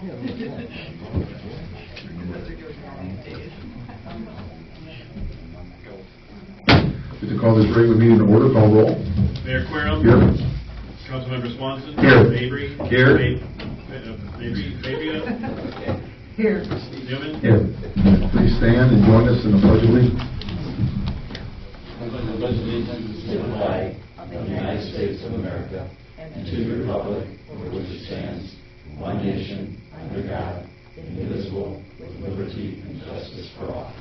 To call this regular meeting to order, call roll. Mayor Querom. Here. Councilmember Swanson. Here. Mabry. Here. Mabry. Here. Newman. Here. Please stand and join us in the Pledge of Allegiance. To the flag of the United States of America and to the republic for which it stands, one nation, under God, indivisible, with liberty and justice for all.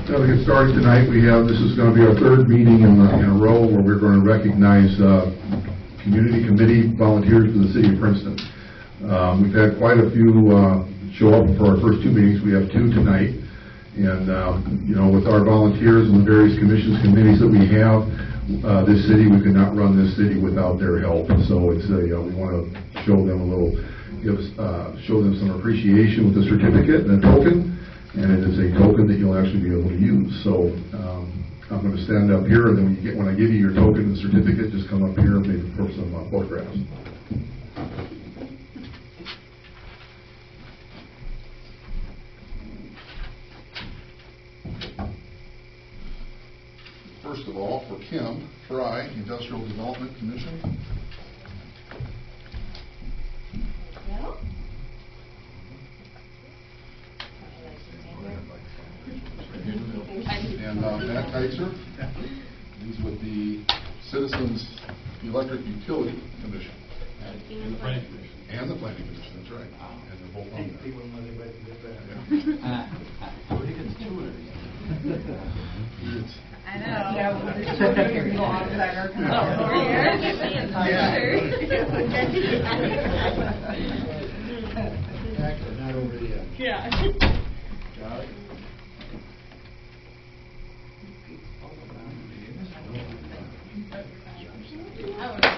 Now to get started tonight, this is going to be our third meeting in a row where we're going to recognize community committee volunteers for the city of Princeton. We've had quite a few show up for our first two meetings. We have two tonight. And, with our volunteers and the various commissions, committees that we have, this city, we could not run this city without their help. So it's we want to show them show them some appreciation with a certificate and a token. And it is a token that you'll actually be able to use. So I'm going to stand up here, and then when I give you your token and certificate, just come up here and maybe for some photographs. First of all, for Kim Fry, Industrial Development Commission. Hello? And Matt Kaiser, he's with the Citizens Electric Utility Commission. And the Planning Commission. And the Planning Commission, that's right. And they're both on there. People know they better get better. I think it's two of I know. Yeah, well, there's two here. You go on to that or come over here. Exactly, not over the edge. Yeah. Got it?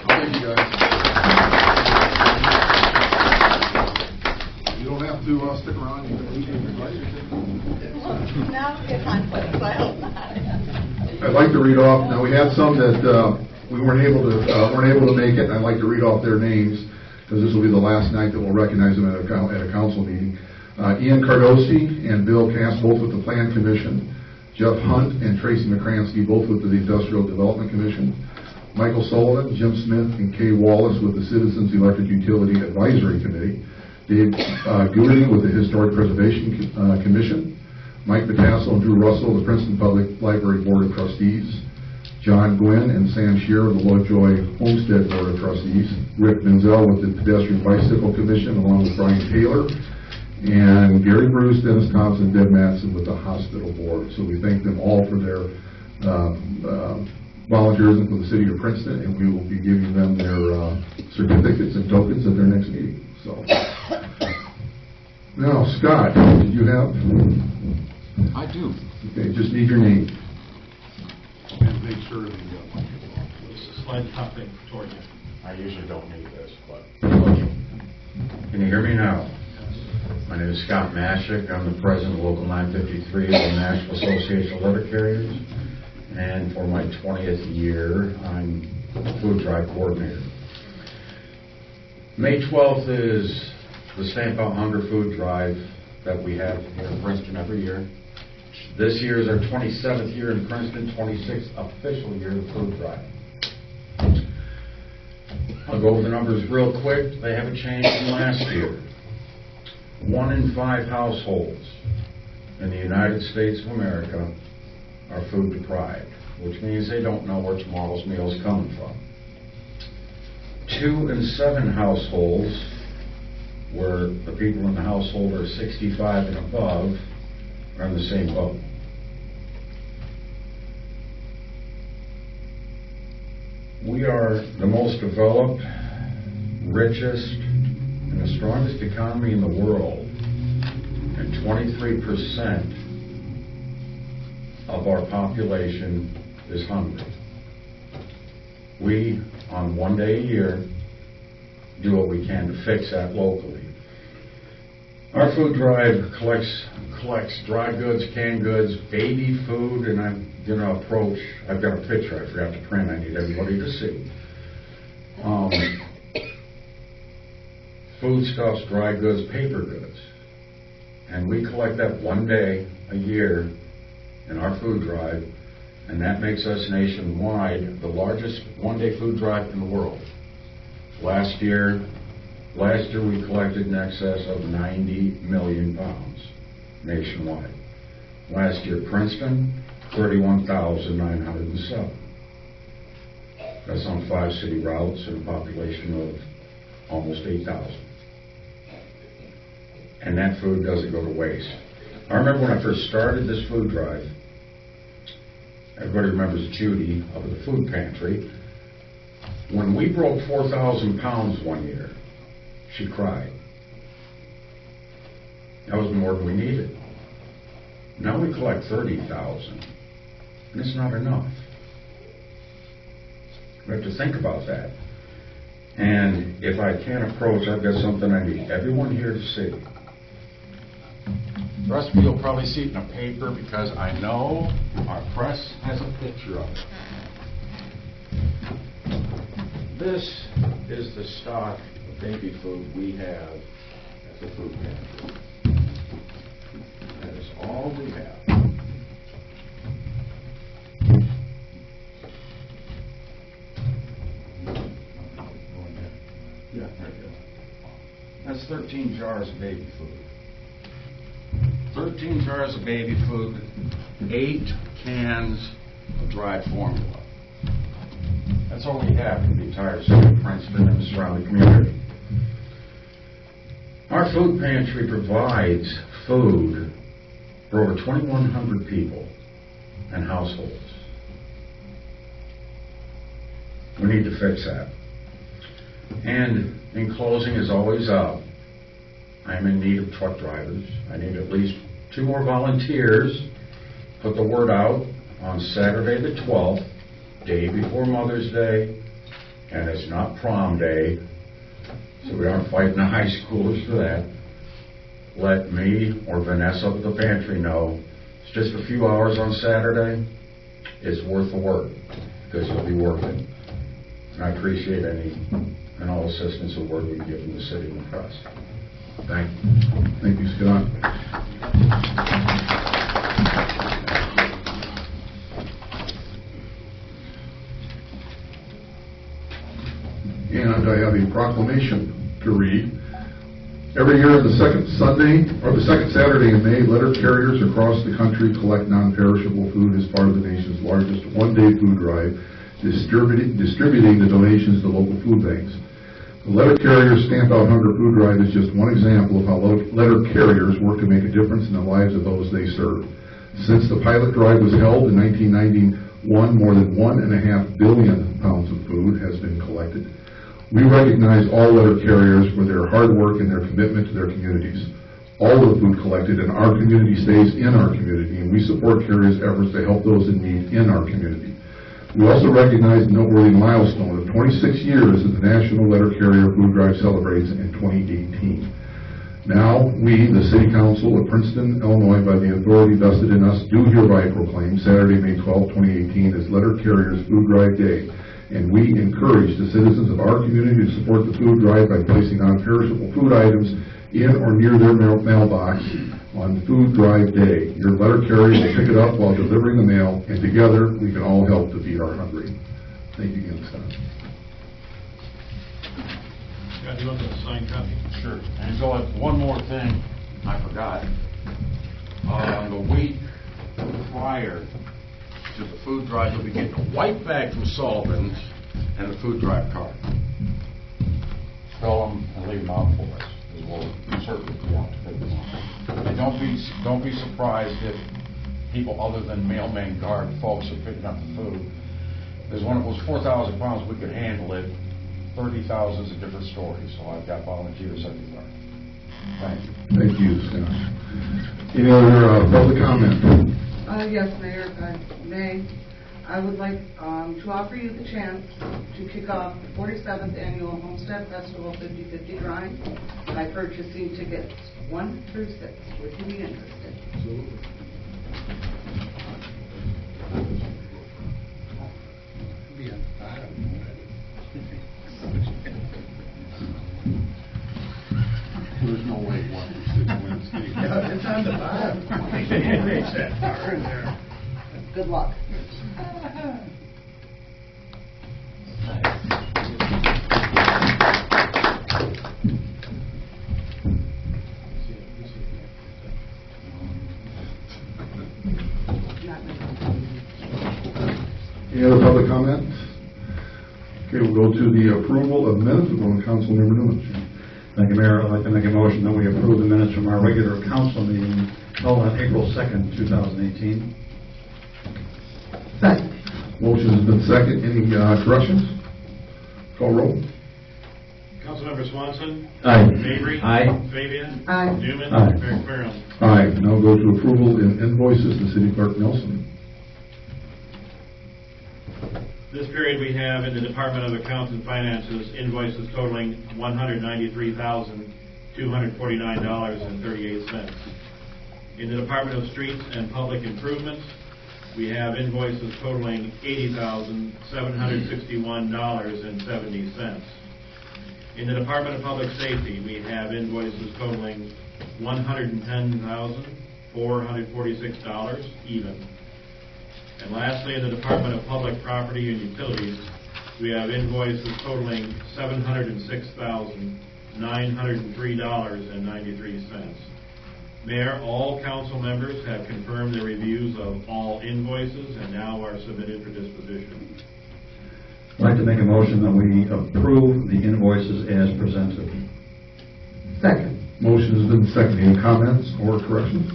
Thank you, guys. You don't have to stick around. You can leave if you'd like. Now it's conflict, so I hope not. I'd like to read off. Now we had some that we weren't able to make it, and I'd like to read off their names because this will be the last night that we'll recognize them at a council meeting. Ian Cardosi and Bill Cass, both with the Plan Commission. Jeff Hunt and Tracy McCransky, both with the Industrial Development Commission. Michael Sullivan, Jim Smith, and Kay Wallace with the Citizens Electric Utility Advisory Committee. Dave Goody with the Historic Preservation Commission. Mike Batasso and Drew Russell, the Princeton Public Library Board of Trustees. John Gwynn and Sam Shearer of the Lovejoy Homestead Board of Trustees. Rick Menzel with the Pedestrian Bicycle Commission, along with Brian Taylor. And Gary Bruce, Dennis Thompson, Deb Matson with the Hospital Board. So we thank them all for their volunteerism for the city of Princeton, and we will be giving them their certificates and tokens at their next meeting. So, now, Scott, did you have? I do. Okay, just need your name. And make sure that you got one. Slide the top thing toward you. I usually don't need this, but can you hear me now? My name is Scott Mashik. I'm the president of Local 953 of the National Association of Letter Carriers. And for my 20th year, I'm food drive coordinator. May 12th is the Stamp Out Hunger food drive that we have here in Princeton every year. This year is our 27th year in Princeton, 26th official year of food drive. I'll go over the numbers real quick. They haven't changed from last year. 1 in 5 households in the United States of America are food deprived, which means they don't know where tomorrow's meal is coming from. 2 in 7 households where the people in the household are 65 and above are in the same boat. We are the most developed, richest, and the strongest economy in the world, and 23% of our population is hungry. We, on one day a year, do what we can to fix that locally. Our food drive collects dry goods, canned goods, baby food, and I'm going to approach, I've got a picture I forgot to print, I need everybody to see. foodstuffs, dry goods, paper goods. And we collect that one day a year in our food drive, and that makes us nationwide the largest one-day food drive in the world. Last year we collected in excess of 90 million pounds nationwide. Last year, Princeton, 31,907. That's on 5 city routes and a population of almost 8,000. And that food doesn't go to waste. I remember when I first started this food drive, everybody remembers Judy of the food pantry. When we broke 4,000 pounds one year, she cried. That was more than we needed. Now we collect 30,000, and it's not enough. We have to think about that. And if I can't approach, I've got something I need everyone here to see. The rest of you will probably see it in a paper because I know our press has a picture of it. This is the stock of baby food we have at the food pantry. That is all we have. Yeah, right there. That's 13 jars of baby food. 13 jars of baby food, 8 cans of dried formula. That's all we have in the entire city of Princeton and the surrounding community. Our food pantry provides food for over 2,100 people and households. We need to fix that. And in closing, as always, I'm in need of truck drivers. I need at least 2 more volunteers. Put the word out on Saturday the 12th, day before Mother's Day, and it's not prom day, so we aren't fighting the high schoolers for that. Let me or Vanessa at the pantry know. It's just a few hours on Saturday. It's worth the work because you'll be working. And I appreciate any and all assistance or word we can give from the city and the press. Thank you. Thank you, Scott. And I have a proclamation to read. Every year, the second Sunday or the second Saturday in May, letter carriers across the country collect non-perishable food as part of the nation's largest one-day food drive, distributing the donations to local food banks. The letter carriers Stamp Out Hunger Food Drive is just one example of how letter carriers work to make a difference in the lives of those they serve. Since the pilot drive was held in 1991, more than 1.5 billion pounds of food has been collected. We recognize all letter carriers for their hard work and their commitment to their communities. All of the food collected in our community stays in our community, and we support carriers' efforts to help those in need in our community. We also recognize the noteworthy milestone of 26 years that the National Letter Carrier Food Drive celebrates in 2018. Now, we, the City Council of Princeton, Illinois, by the authority vested in us, do hereby proclaim Saturday, May 12, 2018 as Letter Carriers Food Drive Day. And we encourage the citizens of our community to support the food drive by placing non-perishable food items in or near their mailbox on Food Drive Day. Your letter carrier will pick it up while delivering the mail, and together we can all help to feed our hungry. Thank you again, Scott. Scott, you want the signed copy? Sure. And so one more thing I forgot. The week prior to the food drive, you'll be getting a white bag from Sullivan's and a food drive card. Fill them and leave them out for us. We'll certainly want to pick them up. And don't be surprised if people other than mailman guard folks are picking up the food. There's one of those 4,000 pounds, we could handle it. 30,000 is a different story, so I've got volunteers everywhere. Thank you. Thank you, Scott. Any other public comment? Yes, Mayor, May. I would like to offer you the chance to kick off the 47th Annual Homestead Festival 50/50 Drive by purchasing tickets 1 through 6. Would you be interested? Absolutely. Be on the bottom already. Oh, wait, what? It's Yeah, it's on the bottom. It's that far in there. Good luck. Any other public comment? Okay, we'll go to the approval of minutes. We'll go to Councilmember Newman. Thank you, Mayor. I'd like to make a motion that we approve the minutes from our regular council meeting held on April 2nd, 2018. Second. Motion has been second. Any corrections? Call roll. Councilmember Swanson. Aye. Mavry. Aye. Fabian. Aye. Newman. Aye. Mayor Querem. Aye. Now go to approval in invoices to City Clerk Nelson. This period we have in the Department of Accounts and Finances invoices totaling $193,249.38. In the Department of Streets and Public Improvements, we have invoices totaling $80,761.70. In the Department of Public Safety, we have invoices totaling $110,446 even. And lastly, in the Department of Public Property and Utilities, we have invoices totaling $706,903.93. Mayor, all council members have confirmed their reviews of all invoices and now are submitted for disposition. I'd like to make a motion that we approve the invoices as presented. Second. Motion has been seconded. Any comments or corrections?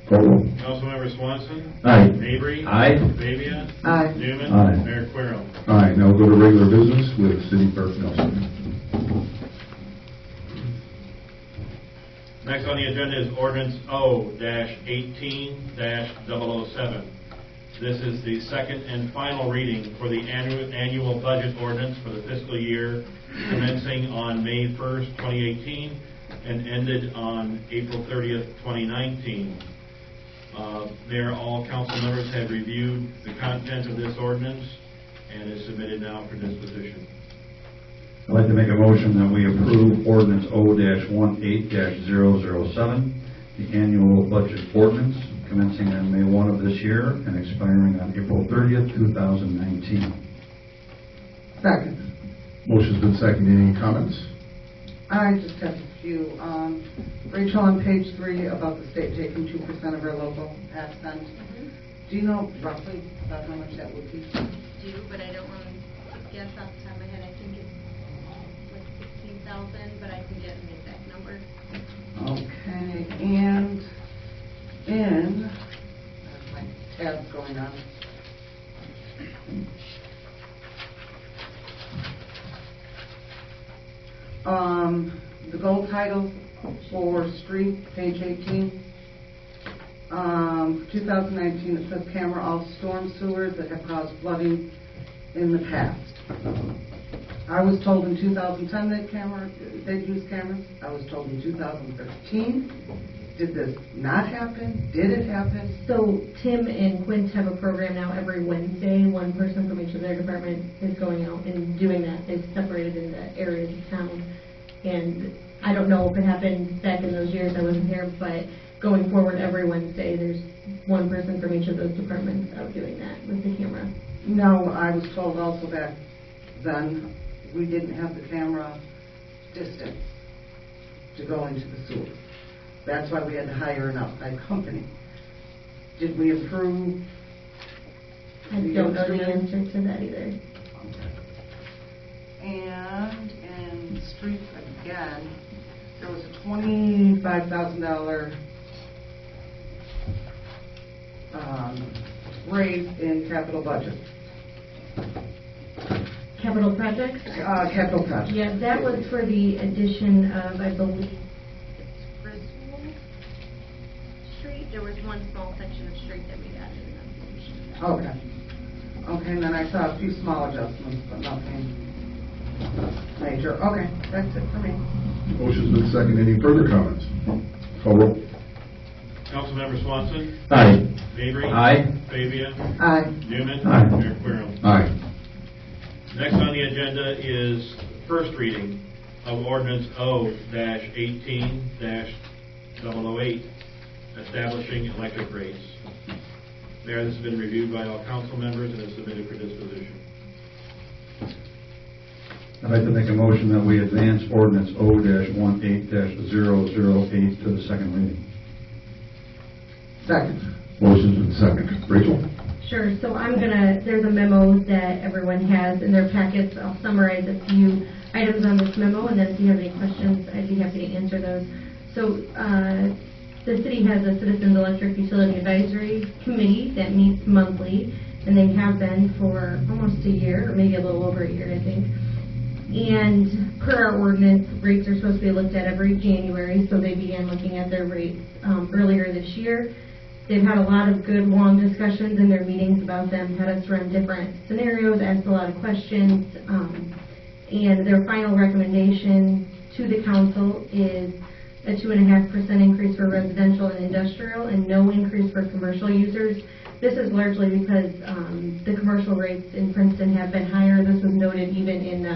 Call roll. Councilmember Swanson. Aye. Mavry. Aye. Fabian. Aye. Newman. Aye. Mayor Querem. Aye. Now go to regular business with City Clerk Nelson. Next on the agenda is ordinance O-18-007. This is the second and final reading for the annual budget ordinance for the fiscal year commencing on May 1st, 2018 and ended on April 30th, 2019. Mayor, all council members have reviewed the content of this ordinance and is submitted now for disposition. I'd like to make a motion that we approve ordinance O-18-007, the annual budget ordinance commencing on May 1 of this year and expiring on April 30th, 2019. Second. Motion's been seconded. Any comments? I just have a few. Rachel, on page 3 about the state taking 2% of our local ad spend. Do you know roughly about how much that would be? Do, but I don't want to guess off the top of my head. I think it's like 16,000, but I can get an exact number. Okay, and in my tab's going on. The gold title for street, page 18. 2019, it says camera all storm sewers that have caused flooding in the past. I was told in 2010 they'd use cameras. I was told in 2013. Did this not happen? Did it happen? So Tim and Quint have a program now every Wednesday. One person from each of their department is going out and doing that. It's separated into areas of town. And I don't know if it happened back in those years. I wasn't here, but going forward every Wednesday, there's one person from each of those departments out doing that with the camera. No, I was told also back then we didn't have the camera distance to go into the sewer. That's why we had to hire an outside company. Did we improve? I don't know the answer to that either. And in streets again, there was a $25,000 raise in capital budget. Capital projects? Capital project. Yeah, that was for the addition of, I believe, Griswold Street, there was one small section of street that we got in the Okay. Okay, and then I saw a few small adjustments, but nothing major. Okay, that's it for me. Motion's been seconded. Any further comments? Call roll. Councilmember Swanson. Aye. Mavry. Aye. Fabian. Aye. Newman. Aye. Mayor Querem. Aye. Next on the agenda is first reading of ordinance O-18-008, establishing electric rates. Mayor, this has been reviewed by all council members and is submitted for disposition. I'd like to make a motion that we advance ordinance O-18-008 to the second reading. Second. Motion's been second. Rachel? Sure, so there's a memo that everyone has in their packets. I'll summarize a few items on this memo, and then if you have any questions, I'd be happy to answer those. So, the city has a Citizens Electric Utility Advisory Committee that meets monthly, and they have been for almost a year, or maybe a little over a year, I think. And per our ordinance, rates are supposed to be looked at every January, so they began looking at their rates earlier this year. They've had a lot of good, long discussions in their meetings about them, had us run different scenarios, asked a lot of questions, and their final recommendation to the council is a 2.5% increase for residential and industrial, and no increase for commercial users. This is largely because the commercial rates in Princeton have been higher. This was noted even in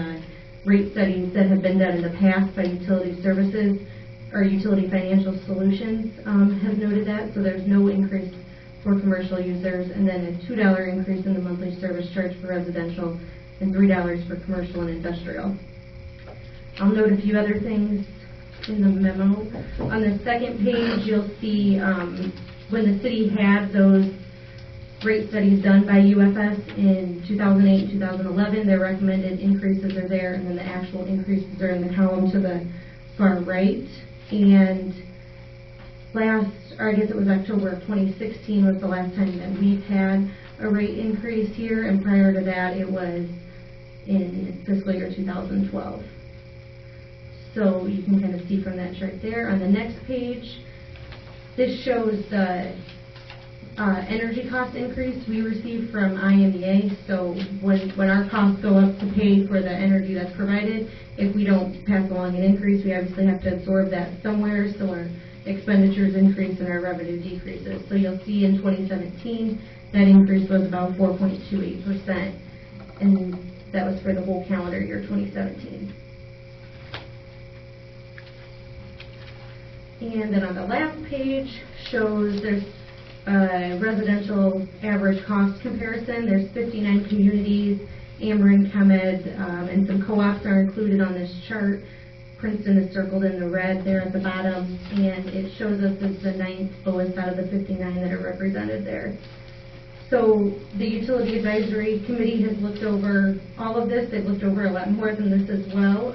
rate studies that have been done in the past by Utility Services or Utility Financial Solutions have noted that. So there's no increase for commercial users, and then a $2 increase in the monthly service charge for residential and $3 for commercial and industrial. I'll note a few other things in the memo. On the second page, you'll see when the city had those rate studies done by UFS in 2008 and 2011, their recommended increases are there, and then the actual increases are in the column to the far right. And it was October of 2016 was the last time that we've had a rate increase here, and prior to that it was in fiscal year 2012. So you can kind of see from that chart there. On the next page, this shows the energy cost increase we receive from IMEA. So when our costs go up to pay for the energy that's provided, if we don't pass along an increase, we obviously have to absorb that somewhere. So our expenditures increase and our revenue decreases. So you'll see in 2017 that increase was about 4.28%, and that was for the whole calendar year 2017. And then on the last page shows there's residential average cost comparison. There's 59 communities, Ameren, ComEd, and some co-ops are included on this chart. Princeton is circled in the red there at the bottom, and it shows us as the 9th lowest out of the 59 that are represented there. So the Utility Advisory Committee has looked over all of this. They've looked over a lot more than this as well.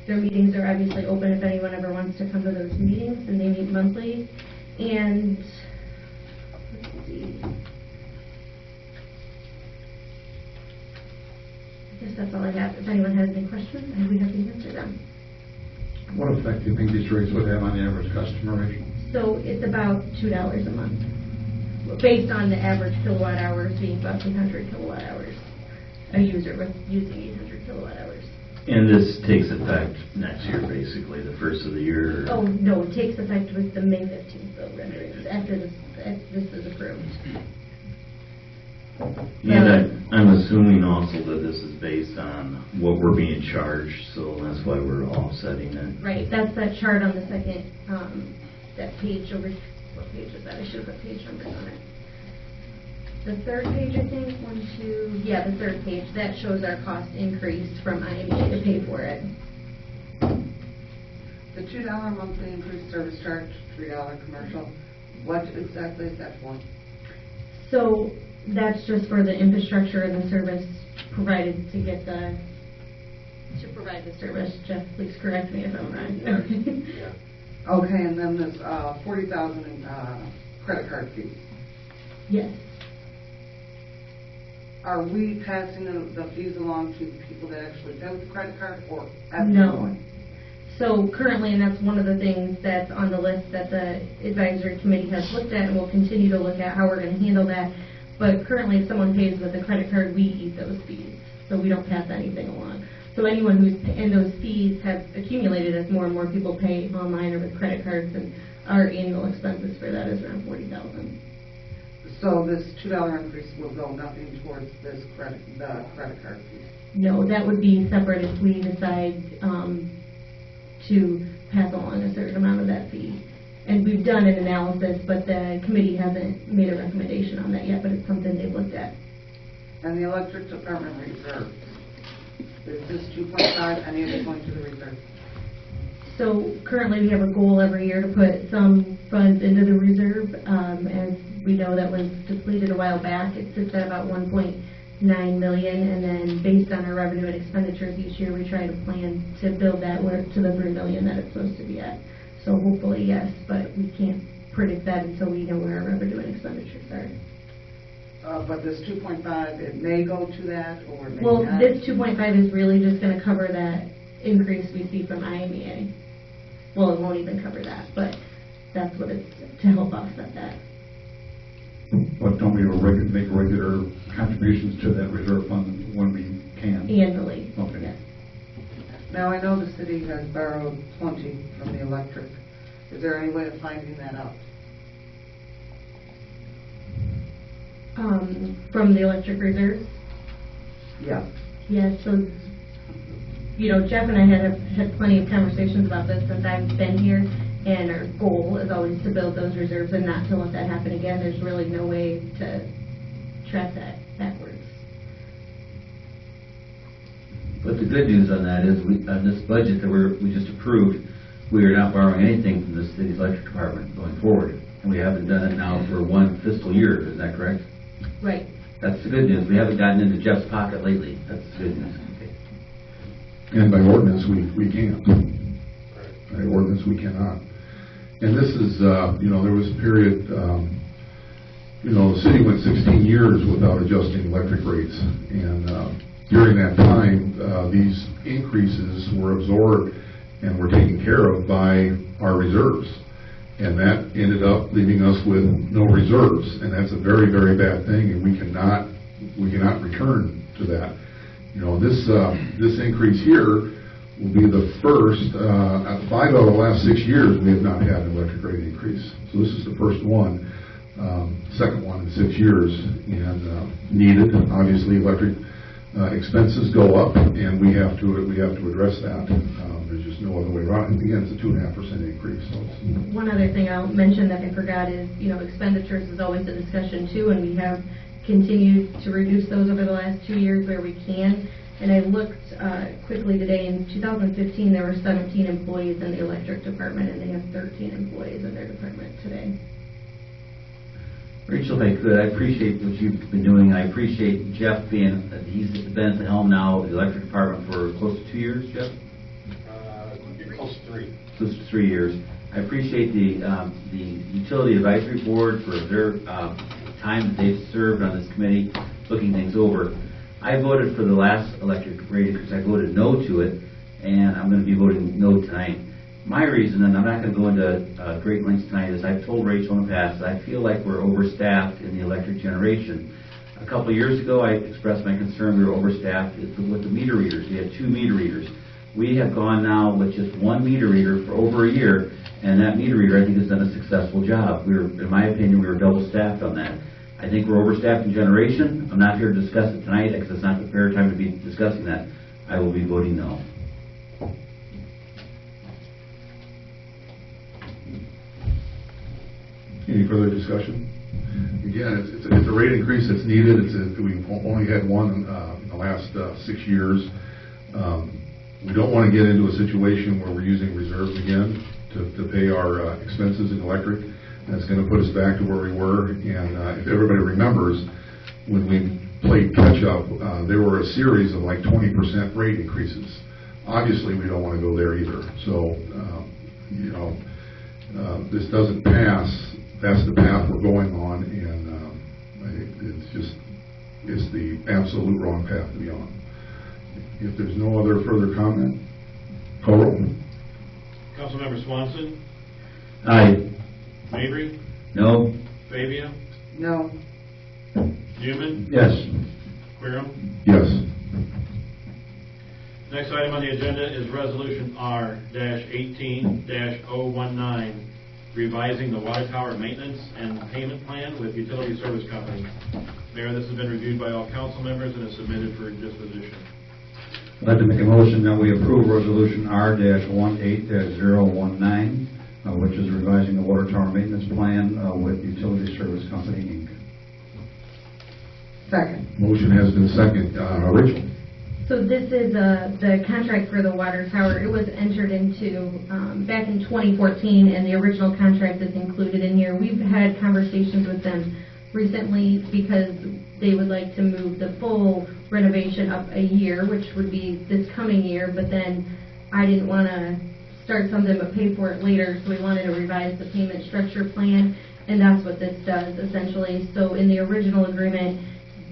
Their meetings are obviously open if anyone ever wants to come to those meetings, and they meet monthly. And let's see. I guess that's all I have. If anyone has any questions, I'd be happy to answer them. What effect do you think these rates would have on the average customer rate? So it's about $2 a month, based on the average kilowatt hours being about 800 kilowatt hours. A user with using 800 kilowatt hours. And this takes effect next year, basically, the first of the year? Oh, no, it takes effect with the May 15th bill renderings, after this is approved. And I'm assuming also that this is based on what we're being charged, so that's why we're offsetting it. Right, that's that chart on the second, that page over, what page is that? I should have put page numbers on it. The third page, I think, the third page, that shows our cost increase from IMEA to pay for it. The $2 monthly increased service charge, $3 commercial, what exactly is that for? So that's just for the infrastructure and the service provided to provide the service. Jeff, please correct me if I'm wrong. Yeah. Okay, and then this $40,000 in credit card fees. Yes. Are we passing the fees along to the people that actually pay with the credit card, or No. So currently, and that's one of the things that's on the list that the advisory committee has looked at, and will continue to look at how we're going to handle that. But currently, if someone pays with a credit card, we eat those fees, so we don't pass anything along. So anyone and those fees have accumulated as more and more people pay online or with credit cards, and our annual expenses for that is around $40,000. So this $2 increase will go nothing towards the credit card fees? No, that would be separate if we decide to pass along a certain amount of that fee. And we've done an analysis, but the committee hasn't made a recommendation on that yet, but it's something they've looked at. And the electric department reserve, is this 2.5, any of it going to the reserve? So currently, we have a goal every year to put some funds into the reserve. As we know, that was depleted a while back. It sits at about 1.9 million, and then based on our revenue and expenditures each year, we try to plan to build that to the 3 million that it's supposed to be at. So hopefully, yes, but we can't predict that until we know where our revenue and expenditures are. But this 2.5, it may go to that, or it may Well, not? this 2.5 is really just going to cover that increase we see from IMEA. Well, it won't even cover that, but that's what it's to help offset that. But don't we make regular contributions to that reserve fund when we can? Annually. Okay. Yes. Now, I know the city has borrowed plenty from the electric. Is there any way of finding that out? From the electric reserves? Yeah. Yes, so, Jeff and I had plenty of conversations about this since I've been here, and our goal is always to build those reserves and not to let that happen again. There's really no way to track that backwards. But the good news on that is, on this budget that we just approved, we are not borrowing anything from the city's electric department going forward. And we haven't done it now for one fiscal year, is that correct? Right. That's the good news. We haven't gotten into Jeff's pocket lately. That's the good news. Okay. And by ordinance, we can't. By ordinance, we cannot. And this is, there was a period, the city went 16 years without adjusting electric rates. And during that time, these increases were absorbed and were taken care of by our reserves. And that ended up leaving us with no reserves. And that's a very, very bad thing, and we cannot return to that. This increase here will be the first, 5 out of the last 6 years we have not had an electric rate increase. So this is the first one, second one in 6 years, and needed. Obviously, electric expenses go up, and we have to address that. There's just no other way around it. Again, it's a 2.5% increase. So One other thing I'll mention that I forgot is, expenditures is always a discussion too, and we have continued to reduce those over the last 2 years where we can. And I looked quickly today. In 2015, there were 17 employees in the electric department, and they have 13 employees in their department today. Rachel, if I could, I appreciate what you've been doing. I appreciate Jeff he's been at the helm now of the electric department for close to 2 years, Jeff? Close to 3. Close to 3 years. I appreciate the Utility Advisory Board for their time that they've served on this committee, looking things over. I voted for the last electric rate increase. I voted no to it, and I'm going to be voting no tonight. My reason, and I'm not going to go into great lengths tonight, is I've told Rachel in the past that I feel like we're overstaffed in the electric generation. A couple of years ago, I expressed my concern we were overstaffed with the meter readers. We had 2 meter readers. We have gone now with just 1 meter reader for over a year, and that meter reader, I think, has done a successful job. In my opinion, we were double staffed on that. I think we're overstaffed in generation. I'm not here to discuss it tonight because it's not the fair time to be discussing that. I will be voting no. any further discussion? Again, it's a rate increase that's needed. We've only had one in the last 6 years. We don't want to get into a situation where we're using reserves again to pay our expenses in electric. That's going to put us back to where we were. And if everybody remembers, when we played catch-up, there were a series of like 20% rate increases. Obviously, we don't want to go there either. So, this doesn't pass. That's the path we're going on, and it's the absolute wrong path to be on. If there's no other further comment, call roll. Councilmember Swanson, Aye. Mabry, No. Fabia, No. Newman, Yes. Querom. Yes. Next item on the agenda is Resolution R-18-019, revising the water tower maintenance and payment plan with utility service company. Mayor, this has been reviewed by all council members and is submitted for disposition. I'd like to make a motion that we approve Resolution R-18-019, which is revising the water tower maintenance plan with Utility Service Company, Inc. Second. Motion has been second. Rachel? So this is the contract for the water tower. It was entered into back in 2014, and the original contract is included in here. We've had conversations with them recently because they would like to move the full renovation up a year, which would be this coming year, but then I didn't want to start something but pay for it later, so we wanted to revise the payment structure plan, and that's what this does essentially. So in the original agreement,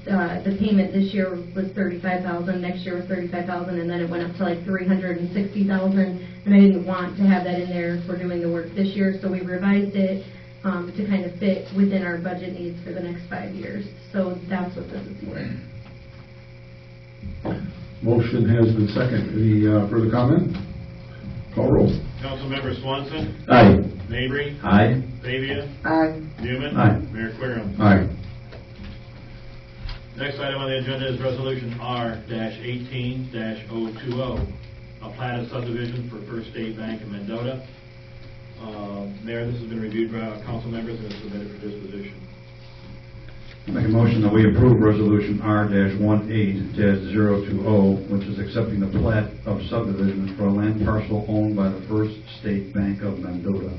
the payment this year was $35,000, next year was $35,000, and then it went up to like $360,000, and I didn't want to have that in there for doing the work this year, so we revised it to kind of fit within our budget needs for the next 5 years. So that's what this is for. Motion has been second. Any further comment? Call roll. Councilmember Swanson. Aye. Mabry. Aye. Fabia. Aye. Newman. Aye. Mayor Querem. Aye. Next item on the agenda is Resolution R-18-020, a platted subdivision for First State Bank of Mendota. Mayor, this has been reviewed by our council members and is submitted for disposition. Make a motion that we approve Resolution R-18-020, which is accepting the plat of subdivision for a land parcel owned by the First State Bank of Mendota.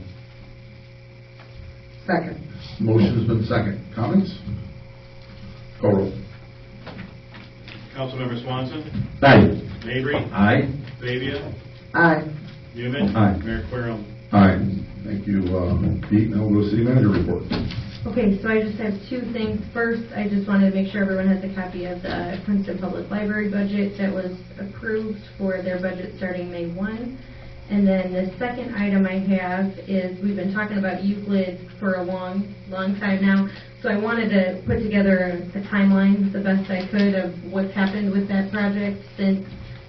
Second. Motion has been second. Comments? Call roll. Councilmember Swanson. Aye. Mabry. Aye. Fabia. Aye. Newman. Aye. Mayor Querem. Aye. Thank you, Pete. Now we'll go to city manager report. Okay, so I just have two things. First, I just wanted to make sure everyone has a copy of the Princeton Public Library budget that was approved for their budget starting May 1. And then the second item I have is we've been talking about Euclid for a long time now. So I wanted to put together a timeline the best I could of what's happened with that project since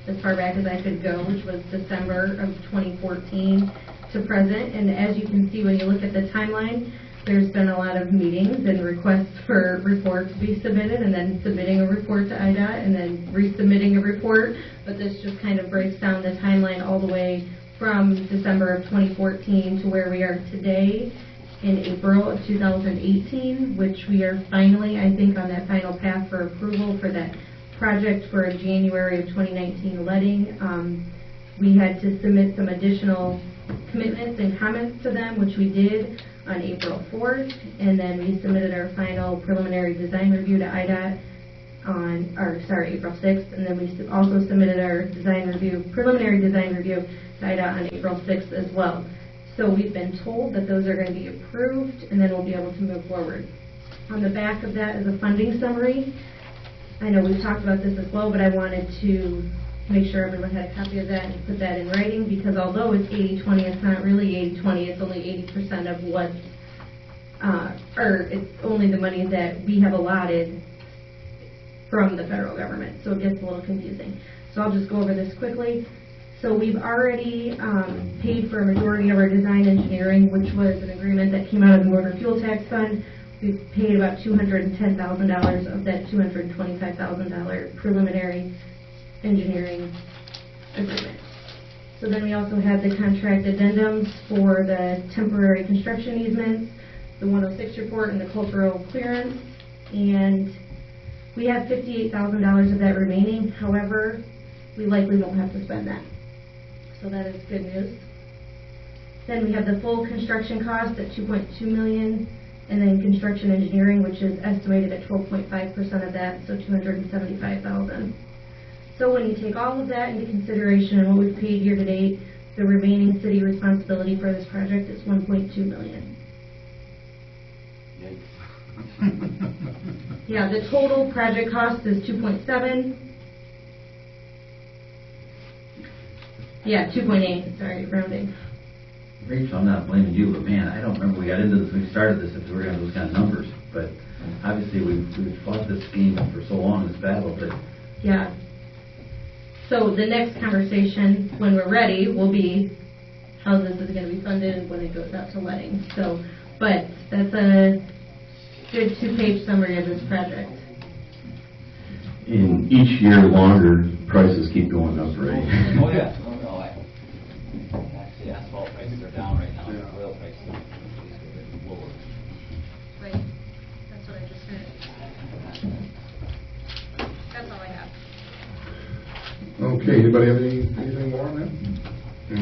as far back as I could go, which was December of 2014 to present. And as you can see when you look at the timeline, there's been a lot of meetings and requests for reports to be submitted, and then submitting a report to IDOT, and then resubmitting a report. But this just kind of breaks down the timeline all the way from December of 2014 to where we are today in April of 2018, which we are finally, I think, on that final path for approval for that project for a January of 2019 letting. We had to submit some additional commitments and comments to them, which we did on April 4th, and then we submitted our final preliminary design review to IDOT on, April 6th, and then we also submitted our preliminary design review to IDOT on April 6th as well. So we've been told that those are going to be approved, and then we'll be able to move forward. On the back of that is a funding summary. I know we've talked about this as well, but I wanted to make sure everyone had a copy of that and put that in writing, because although it's 80-20, it's not really 80-20, it's only 80% of what, it's only the money that we have allotted from the federal government, so it gets a little confusing. So I'll just go over this quickly. So we've already paid for a majority of our design engineering, which was an agreement that came out of the Motor Fuel Tax Fund. We've paid about $210,000 of that $225,000 preliminary engineering agreement. So then we also had the contract addendums for the temporary construction easements, the 106 report, and the cultural clearance. And we have $58,000 of that remaining. However, we likely won't have to spend that. So that is good news. Then we have the full construction cost at $2.2 million, and then construction engineering, which is estimated at 12.5% of that, so $275,000. So when you take all of that into consideration and what we've paid year to date, the remaining city responsibility for this project is $1.2 million. Yeah, the total project cost is 2.7. Yeah, 2.8, sorry, rounding. Rachel, I'm not blaming you, but man, I don't remember we got into this when we started this if we were going to have those kind of numbers. But obviously we've fought this game for so long, this battle, that... Yeah. So the next conversation, when we're ready, will be how this is going to be funded when it goes out to letting. So, but that's a good 2-page summary of this project. In each year longer prices keep going up, right? Oh, yeah, actually asphalt prices are down right now, Yeah. oil prices are lower. Right, that's what I just heard. That's all I have. Okay, anybody have anything more on that?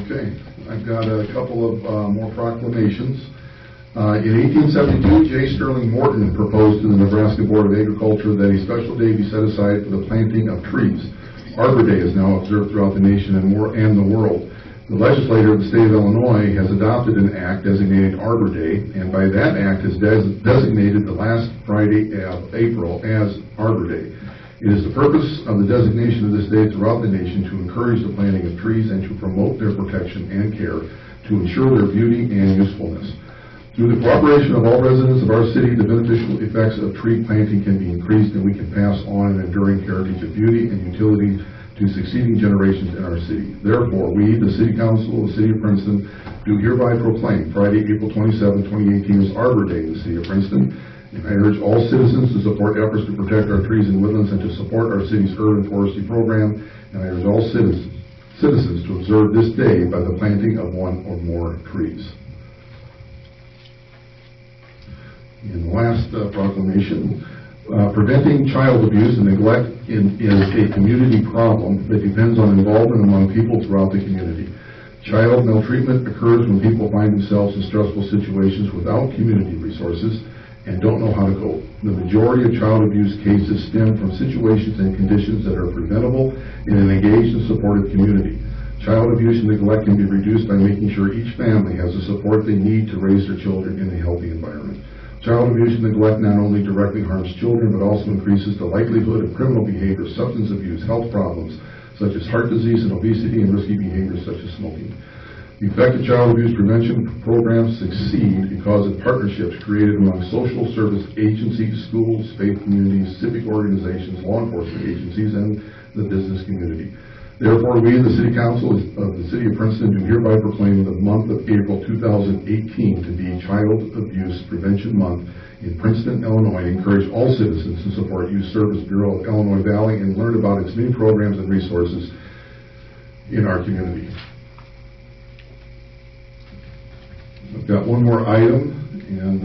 Okay, I've got a couple of more proclamations. In 1872, J. Sterling Morton proposed to the Nebraska Board of Agriculture that a special day be set aside for the planting of trees. Arbor Day is now observed throughout the nation and the world. The legislature of the state of Illinois has adopted an act designating Arbor Day, and by that act has designated the last Friday of April as Arbor Day. It is the purpose of the designation of this day throughout the nation to encourage the planting of trees and to promote their protection and care to ensure their beauty and usefulness. Through the cooperation of all residents of our city, the beneficial effects of tree planting can be increased and we can pass on an enduring heritage of beauty and utility to succeeding generations in our city. Therefore, we, the City Council of the City of Princeton, do hereby proclaim Friday, April 27, 2018 as Arbor Day in the City of Princeton. And I urge all citizens to support efforts to protect our trees and woodlands and to support our city's urban forestry program. And I urge all citizens to observe this day by the planting of one or more trees. In the last proclamation, preventing child abuse and neglect is a community problem that depends on involvement among people throughout the community. Child maltreatment occurs when people find themselves in stressful situations without community resources and don't know how to cope. The majority of child abuse cases stem from situations and conditions that are preventable in an engaged and supportive community. Child abuse and neglect can be reduced by making sure each family has the support they need to raise their children in a healthy environment. Child abuse and neglect not only directly harms children, but also increases the likelihood of criminal behavior, substance abuse, health problems, such as heart disease and obesity, and risky behaviors such as smoking. The effective child abuse prevention programs succeed because of partnerships created among social service agencies, schools, faith communities, civic organizations, law enforcement agencies, and the business community. Therefore, we, the City Council of the City of Princeton, do hereby proclaim the month of April 2018 to be Child Abuse Prevention Month in Princeton, Illinois, and encourage all citizens to support Youth Service Bureau of Illinois Valley and learn about its many programs and resources in our community. I've got one more item, and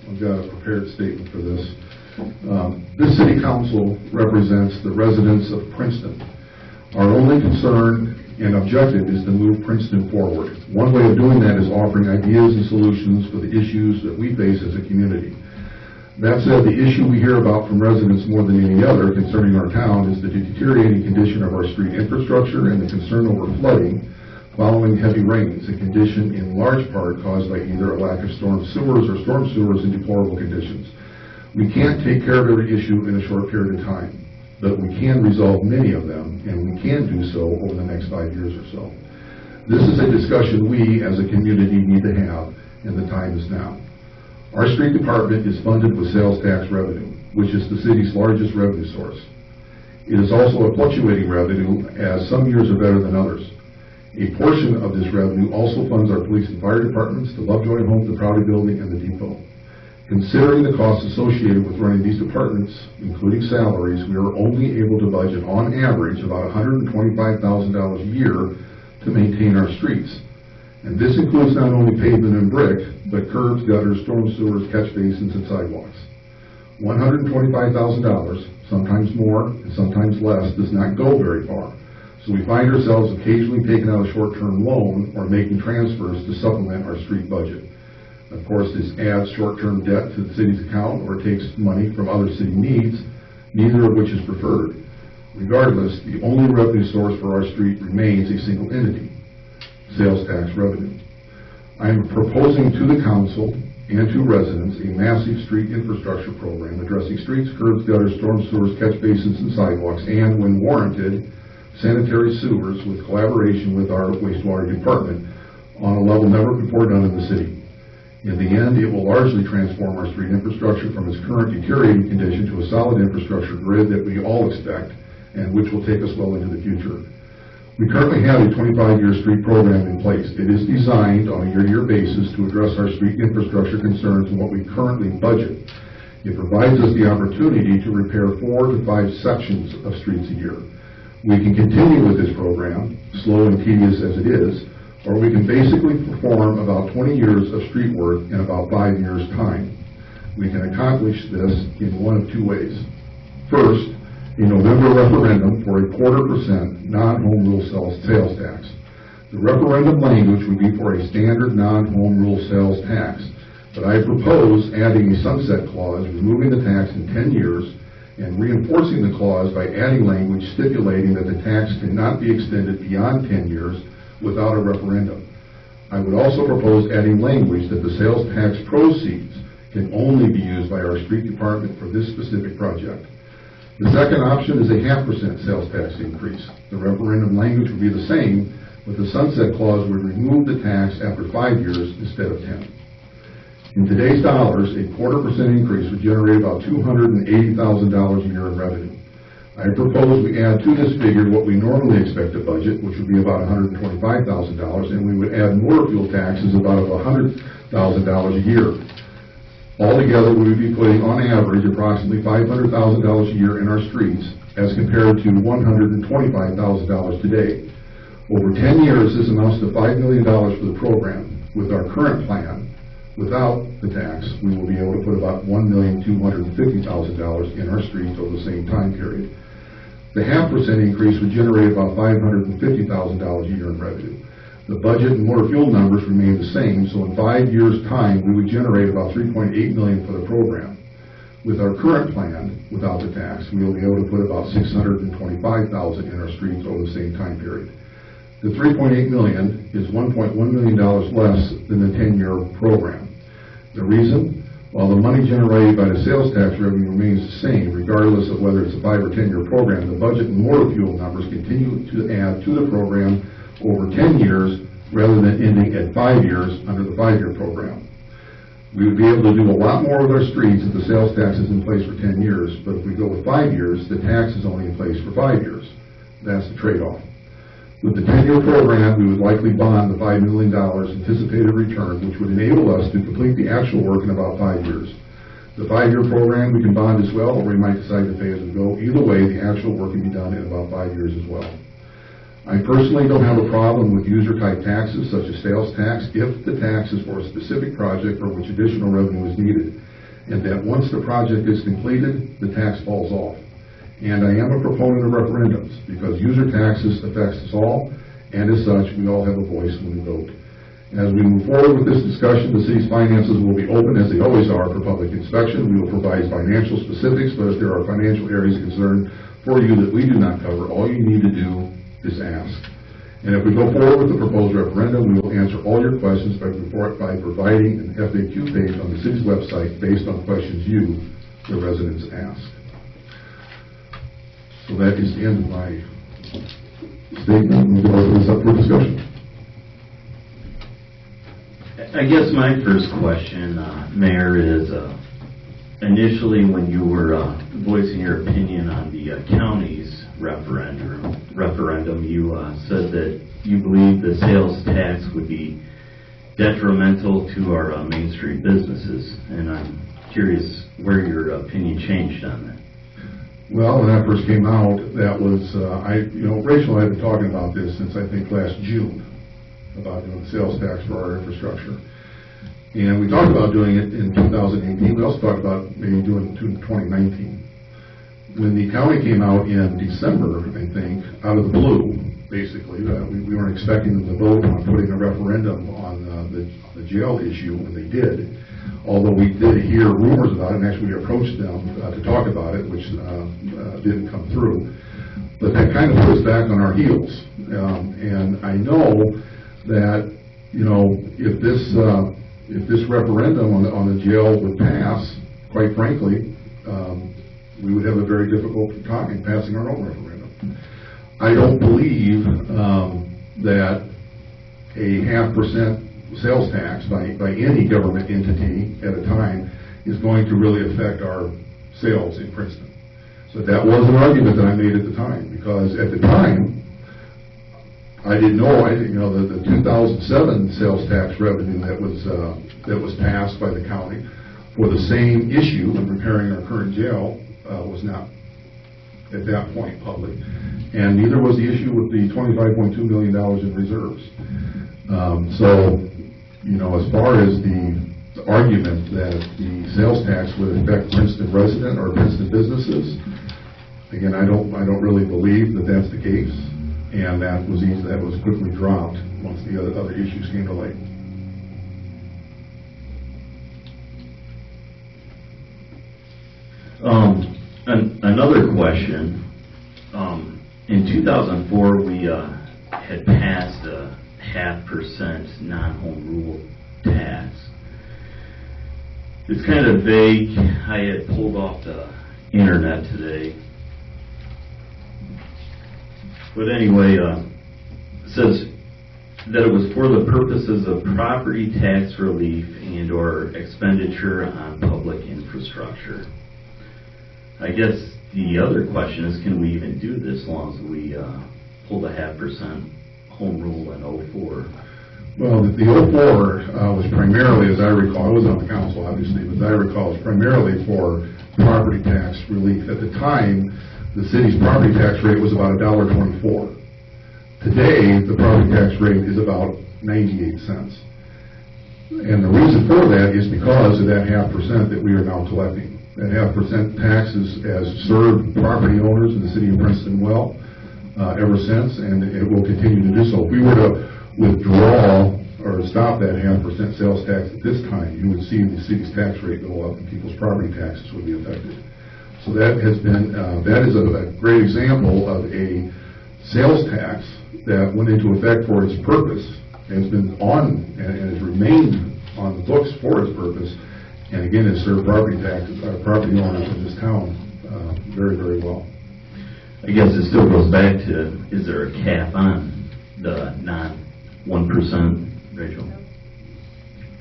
I've got a prepared statement for this. This City Council represents the residents of Princeton. Our only concern and objective is to move Princeton forward. One way of doing that is offering ideas and solutions for the issues that we face as a community. That said, the issue we hear about from residents more than any other concerning our town is the deteriorating condition of our street infrastructure and the concern over flooding following heavy rains, a condition in large part caused by either a lack of storm sewers or storm sewers in deplorable conditions. We can't take care of every issue in a short period of time, but we can resolve many of them, and we can do so over the next 5 years or so. This is a discussion we, as a community, need to have, and the time is now. Our street department is funded with sales tax revenue, which is the city's largest revenue source. It is also a fluctuating revenue, as some years are better than others. A portion of this revenue also funds our police and fire departments, the Lovejoy Home, the Prouty Building, and the Depot. Considering the costs associated with running these departments, including salaries, we are only able to budget on average about $125,000 a year to maintain our streets. And this includes not only pavement and brick, but curbs, gutters, storm sewers, catch basins, and sidewalks. $125,000, sometimes more and sometimes less, does not go very far. So we find ourselves occasionally taking out a short-term loan or making transfers to supplement our street budget. Of course, this adds short-term debt to the city's account or takes money from other city needs, neither of which is preferred. Regardless, the only revenue source for our street remains a single entity, sales tax revenue. I am proposing to the council and to residents a massive street infrastructure program addressing streets, curbs, gutters, storm sewers, catch basins, and sidewalks, and, when warranted, sanitary sewers with collaboration with our wastewater department on a level never before done in the city. In the end, it will largely transform our street infrastructure from its current deteriorating condition to a solid infrastructure grid that we all expect and which will take us well into the future. We currently have a 25-year street program in place. It is designed on a year-to-year basis to address our street infrastructure concerns and what we currently budget. It provides us the opportunity to repair 4 to 5 sections of streets a year. We can continue with this program, slow and tedious as it is, or we can basically perform about 20 years of street work in about 5 years' time. We can accomplish this in one of two ways. First, a November referendum for a 0.25% non-home rule sales tax. The referendum language would be for a standard non-home rule sales tax, but I propose adding a sunset clause, removing the tax in 10 years, and reinforcing the clause by adding language stipulating that the tax cannot be extended beyond 10 years without a referendum. I would also propose adding language that the sales tax proceeds can only be used by our street department for this specific project. The second option is a 0.5% sales tax increase. The referendum language would be the same, but the sunset clause would remove the tax after 5 years instead of 10. In today's dollars, a 0.25% increase would generate about $280,000 a year in revenue. I propose we add to this figure what we normally expect to budget, which would be about $125,000, and we would add motor fuel taxes about $100,000 a year. Altogether, we would be putting, on average, approximately $500,000 a year in our streets, as compared to $125,000 today. Over 10 years, this amounts to $5 million for the program. With our current plan, without the tax, we will be able to put about $1,250,000 in our streets over the same time period. The 0.5% increase would generate about $550,000 a year in revenue. The budget and motor fuel numbers remain the same, so in 5 years' time, we would generate about $3.8 million for the program. With our current plan, without the tax, we will be able to put about $625,000 in our streets over the same time period. The $3.8 million is $1.1 million less than the 10-year program. The reason? While the money generated by the sales tax revenue remains the same, regardless of whether it's a 5 or 10-year program, the budget and motor fuel numbers continue to add to the program over 10 years rather than ending at 5 years under the 5-year program. We would be able to do a lot more with our streets if the sales tax is in place for 10 years, but if we go with 5 years, the tax is only in place for 5 years. That's the trade-off. With the 10-year program, we would likely bond the $5 million anticipated return, which would enable us to complete the actual work in about 5 years. The 5-year program we can bond as well, or we might decide to pay as we go. Either way, the actual work can be done in about 5 years as well. I personally don't have a problem with user-type taxes, such as sales tax, if the tax is for a specific project for which additional revenue is needed, and that once the project is completed, the tax falls off. And I am a proponent of referendums, because user taxes affects us all, and as such, we all have a voice when we vote. As we move forward with this discussion, the city's finances will be open, as they always are, for public inspection. We will provide financial specifics, but if there are financial areas of concern for you that we do not cover, all you need to do is ask. And if we go forward with the proposed referendum, we will answer all your questions by providing an FAQ page on the city's website based on questions you, the residents, ask. So that is the end of my statement. We'll open this up for discussion. I guess my first question, Mayor, is initially when you were voicing your opinion on the county's referendum, you said that you believe the sales tax would be detrimental to our Main Street businesses, and I'm curious where your opinion changed on that. Well, when that first came out, that was, Rachel and I have been talking about this since I think last June, about the sales tax for our infrastructure. And we talked about doing it in 2018. We also talked about maybe doing it in 2019. When the county came out in December, I think, out of the blue, basically, we weren't expecting them to vote on putting a referendum on the jail issue when they did. Although we did hear rumors about it, and actually we approached them to talk about it, which didn't come through. But that kind of put us back on our heels. And I know that, if this referendum on the jail would pass, quite frankly, we would have a very difficult time passing our own referendum. I don't believe that a 0.5% sales tax by any government entity at a time is going to really affect our sales in Princeton. So that was an argument that I made at the time, because at the time, I didn't know, the 2007 sales tax revenue that was passed by the county for the same issue of repairing our current jail was not at that point public. And neither was the issue with the $25.2 million in reserves. So, you know, as far as the argument that the sales tax would affect Princeton resident or Princeton businesses, again, I don't really believe that that's the case, and that was quickly dropped once the other issues came to light. Another question. In 2004, we had passed a 0.5% non-home rule tax. It's kind of vague. I had pulled off the internet today. But anyway, it says that it was for the purposes of property tax relief and or expenditure on public infrastructure. I guess the other question is, can we even do this as long as we pull the 0.5% home rule in 04? Well, the 04 was primarily, as I recall, I wasn't on the council obviously, but as I recall, it was primarily for property tax relief. At the time, the city's property tax rate was about $1.24. Today, the property tax rate is about 98 cents. And the reason for that is because of that 0.5% that we are now collecting. That 0.5% tax has served property owners in the city of Princeton well ever since, and it will continue to do so. If we were to withdraw or stop that 0.5% sales tax at this time, you would see the city's tax rate go up and people's property taxes would be affected. So that has been, that is a great example of a sales tax that went into effect for its purpose, has been on and has remained on the books for its purpose, and again has served property owners in this town very, very well. I guess it still goes back to, is there a cap on the non-1%, Rachel?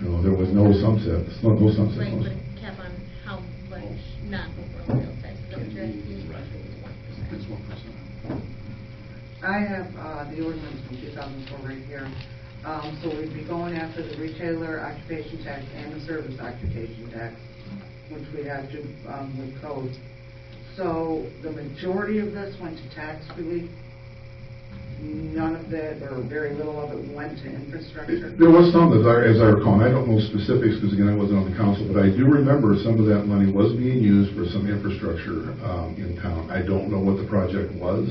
No, there was no sunset. No sunset. Right, but a cap on how much non-home sales tax is that you're asking? It's 1%. I have the ordinance from 2004 right here. So we'd be going after the retailer occupation tax and the service occupation tax, which we have to with code. So the majority of this went to tax relief. None of it, or very little of it, went to infrastructure. There was some, as I recall, and I don't know specifics because again I wasn't on the council, but I do remember some of that money was being used for some infrastructure in town. I don't know what the project was,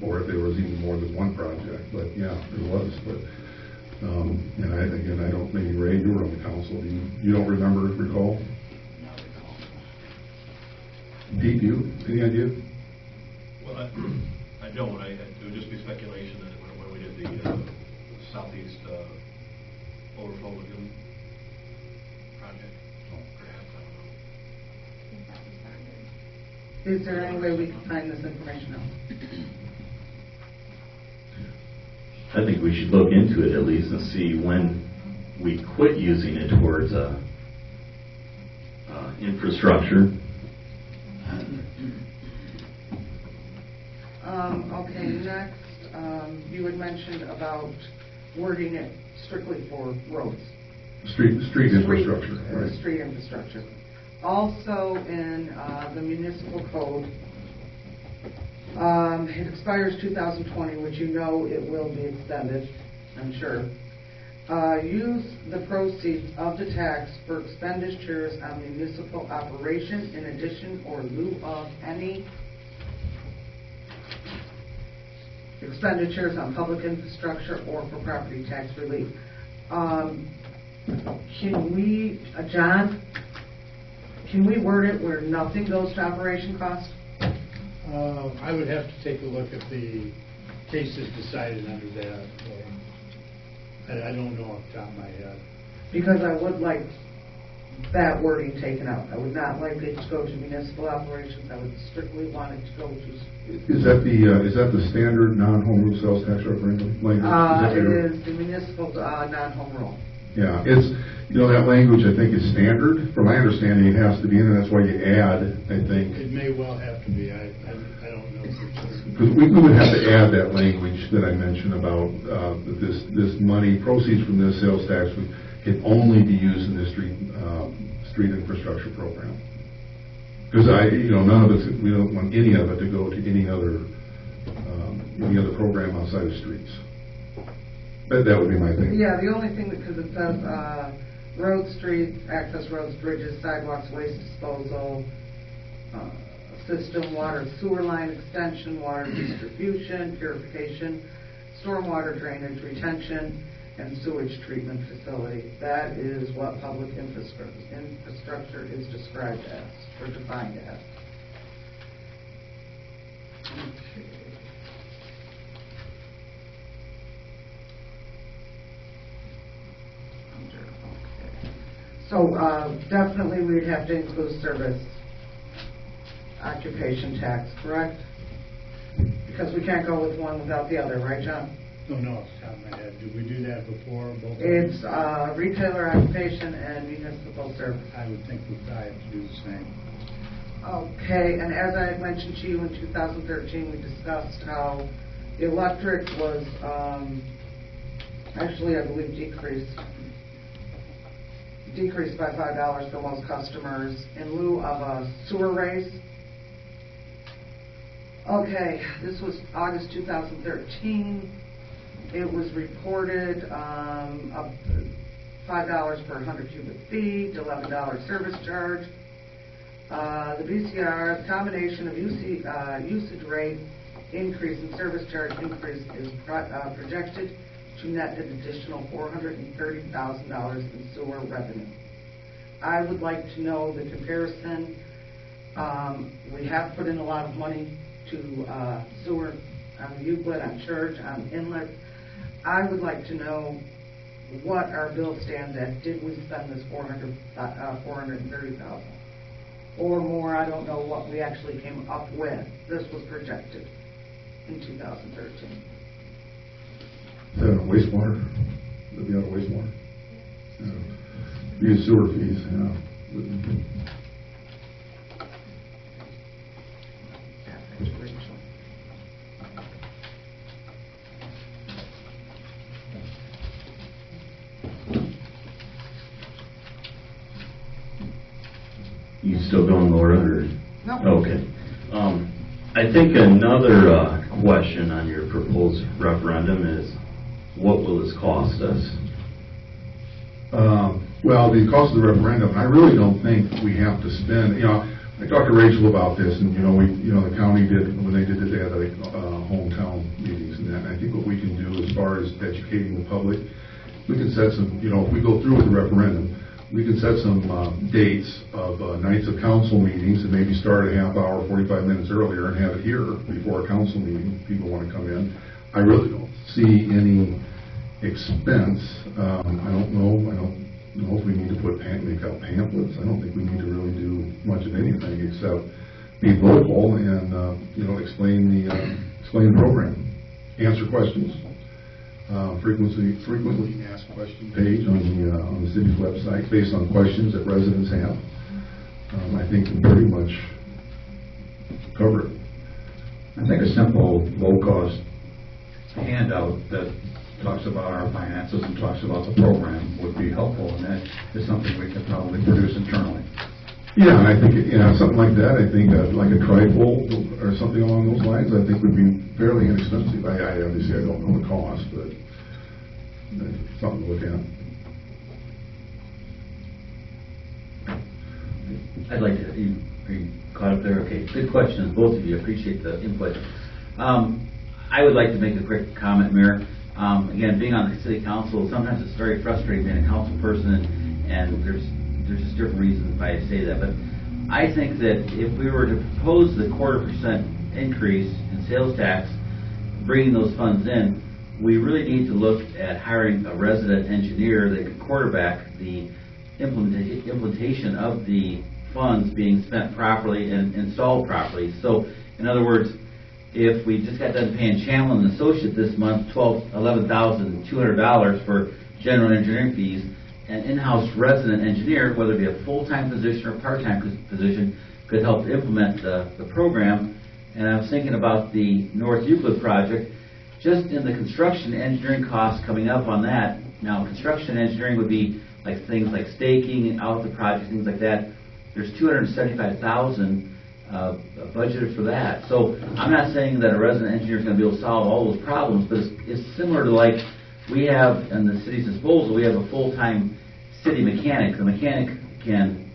or if there was even more than one project, but yeah, there was. But and I don't, maybe Ray, you were on the council. You don't recall? Not recall. Pete, any idea? Well, I don't. It would just be speculation that when we did the southeast overflow lagoon project, perhaps, I don't know. I think that was funded. Is there any way we can find this information out? I think we should look into it at least and see when we quit using it towards infrastructure. Okay, next, you had mentioned about wording it strictly for roads. Street infrastructure, right? Street infrastructure. Also in the municipal code, it expires 2020, which you know it will be extended, I'm sure. Use the proceeds of the tax for expenditures on municipal operation in addition or lieu of any expenditures on public infrastructure or for property tax relief. Can we, John, can we word it where nothing goes to operation cost? I would have to take a look at the cases decided under that. I don't know off the top of my head. Because I would like that wording taken out. I would not like it to go to municipal operations. I would strictly want it to go to... Is that the standard non-home rule sales tax referendum language? It is the municipal non-home rule. Yeah, it's, that language I think is standard. From my understanding, it has to be in there. That's why you add, I think. It may well have to be. I don't know for sure. Because we would have to add that language that I mentioned about that this money, proceeds from this sales tax, can only be used in the street infrastructure program. Because none of us, we don't want any of it to go to any other program outside of streets. But that would be my thing. Yeah, the only thing, because it says, road, streets, access roads, bridges, sidewalks, waste disposal, system, water, sewer line extension, water distribution, purification, stormwater drainage, retention, and sewage treatment facility. That is what public infrastructure is described as, or defined as. Okay. So definitely we'd have to include service occupation tax, correct? Because we can't go with one without the other, right, John? No, off the top of my head. Did we do that before? Both of them? It's retailer occupation and municipal service. I would think we probably have to do the same. Okay, and as I had mentioned to you in 2013, we discussed how the electric was actually, I believe, decreased by $5 for most customers in lieu of a sewer raise. Okay, this was August 2013. It was reported up $5 per 100 cubic feet, $11 service charge. The VCR, the combination of usage rate increase and service charge increase is projected to net an additional $430,000 in sewer revenue. I would like to know the comparison. We have put in a lot of money to sewer on Euclid, on Church, on Inlet. I would like to know what our bill stands at. Did we spend this $430,000 or more? I don't know what we actually came up with. This was projected in 2013. Is that on wastewater? Would be on wastewater? Yeah. Use sewer fees, yeah. You still going, Laura? Or? No. Okay. I think another question on your proposed referendum is, what will this cost us? Well, the cost of the referendum, I really don't think we have to spend. I talked to Rachel about this, and the county did when they did the hometown meetings, and that. I think what we can do as far as educating the public, we can set some. If we go through with the referendum, we can set some dates of nights of council meetings, and maybe start a half hour, 45 minutes earlier, and have it here before a council meeting. People want to come in. I really don't see any expense. I don't know if we need to make out pamphlets. I don't think we need to really do much of anything except be vocal and explain the program, answer questions, frequently asked questions page on the city's website based on questions that residents have. I think can pretty much cover it. I think a simple, low-cost handout that talks about our finances and talks about the program would be helpful, and that is something we could probably produce internally. Yeah, and I think something like that. I think like a trifold or something along those lines. I think would be fairly inexpensive. I obviously I don't know the cost, but something to look at. I'd like to. Are you caught up there? Okay, good questions, both of you. Appreciate the input. I would like to make a quick comment, Mayor. Again, being on the city council, sometimes it's very frustrating being a council person, and there's just different reasons why I say that. But I think that if we were to propose the 0.25% increase in sales tax, bringing those funds in, we really need to look at hiring a resident engineer that could quarterback the implementation of the funds being spent properly and installed properly. So, in other words, if we just got done paying Chamlin and Associates this month $11,200 for general engineering fees, an in-house resident engineer, whether it be a full-time position or part-time position, could help implement the program. And I was thinking about the North Euclid project, just in the construction engineering costs coming up on that. Now, construction engineering would be like things like staking out the project, things like that. there's $275,000 budgeted for that. So I'm not saying that a resident engineer is going to be able to solve all those problems, but it's similar to like we have in the city's disposal, we have a full-time city mechanic. The mechanic can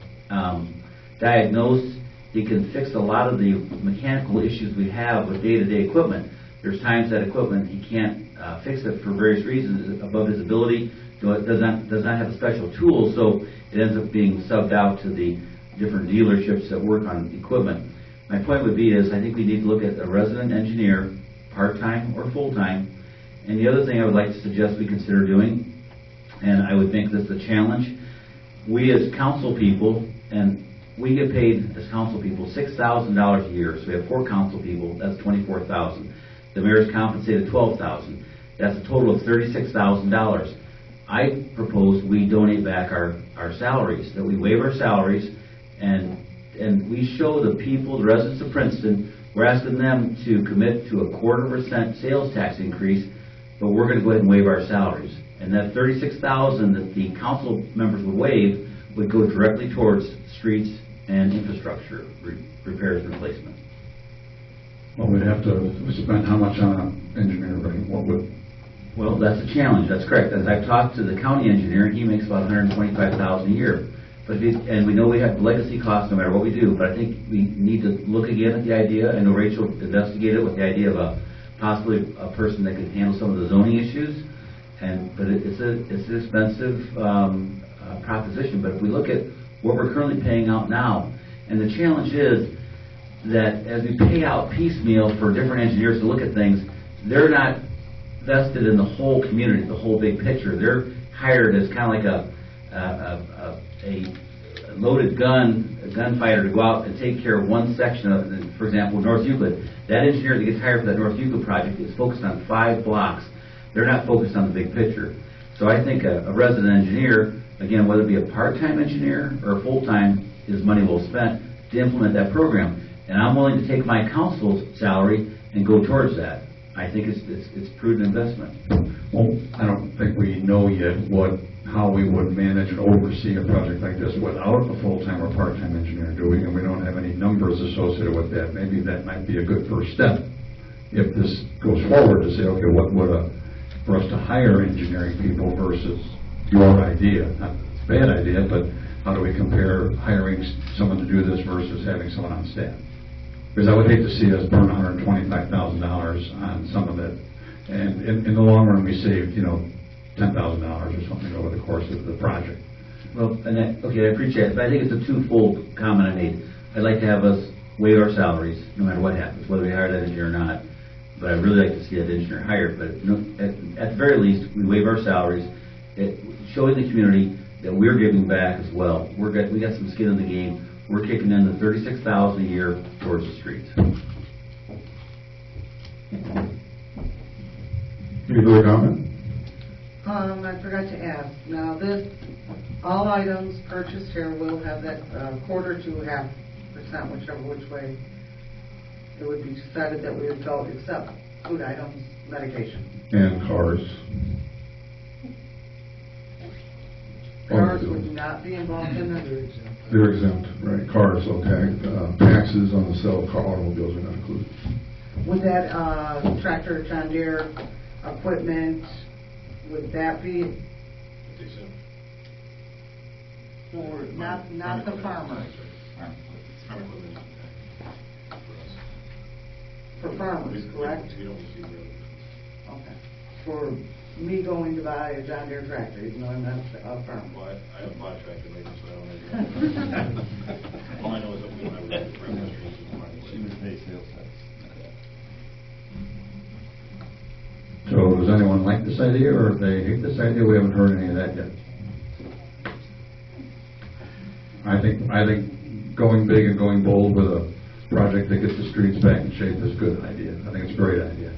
diagnose, he can fix a lot of the mechanical issues we have with day-to-day equipment. There's times that equipment he can't fix it for various reasons above his ability. It does not have the special tools, so it ends up being subbed out to the different dealerships that work on equipment. My point would be is I think we need to look at a resident engineer, part-time or full-time. And the other thing I would like to suggest we consider doing, and I would think this is a challenge, we as council people, and we get paid as council people $6,000 a year. So we have 4 council people, that's $24,000. The mayor's compensated $12,000. That's a total of $36,000. I propose we donate back our salaries, that we waive our salaries, and we show the people, the residents of Princeton, we're asking them to commit to a 0.25% sales tax increase, but we're going to go ahead and waive our salaries. And that $36,000 that the council members would waive would go directly towards streets and infrastructure repairs and replacement. Well, we'd have to spend how much on an engineer rate? What would? Well, that's a challenge. That's correct. As I've talked to the county engineer, he makes about $125,000 a year. But and we know we have legacy costs no matter what we do. But I think we need to look again at the idea. I know Rachel investigated with the idea of possibly a person that could handle some of the zoning issues. But it's an expensive proposition. But if we look at what we're currently paying out now, and the challenge is that as we pay out piecemeal for different engineers to look at things, they're not vested in the whole community, the whole big picture. They're hired as kind of like a loaded gunfighter to go out and take care of one section of, for example, North Euclid. That engineer that gets hired for that North Euclid project is focused on 5 blocks. They're not focused on the big picture. So I think a resident engineer, again, whether it be a part-time engineer or a full-time, is money well spent to implement that program. And I'm willing to take my council's salary and go towards that. I think it's prudent investment. Well, I don't think we know yet how we would manage and oversee a project like this without a full-time or part-time engineer, do we? And we don't have any numbers associated with that. Maybe that might be a good first step. If this goes forward to say, okay, what would for us to hire engineering people versus your idea? Not a bad idea, but how do we compare hiring someone to do this versus having someone on staff? Because I would hate to see us burn $125,000 on some of it, and in the long run we saved, $10,000 or something over the course of the project. Well, I appreciate it, but I think it's a twofold comment I made. I'd like to have us waive our salaries no matter what happens, whether we hire that engineer or not. But I'd really like to see that engineer hired. But at the very least, we waive our salaries, showing the community that we're giving back as well. We got some skin in the game. We're kicking in the $36,000 a year towards the streets. Any further comment? I forgot to ask. Now, all items purchased here will have that 1/4 to 0.5%, which way it would be decided that we would go, except food items, medication. And cars. Cars would not be involved in this. They're exempt, right? Cars, okay. Taxes on the sale of car automobiles are not included. Would that tractor, John Deere equipment, would that be for not the farmer? For farmers, correct? Okay. For me going to buy a John Deere tractor, even though I'm not a farmer. Well, I have bought a tractor maybe, so I don't know. All I know is that we don't have a registration. She would pay sales tax. So does anyone like this idea, or if they hate this idea? We haven't heard any of that yet. I think going big and going bold with a project that gets the streets back in shape is a good idea. I think it's a great idea.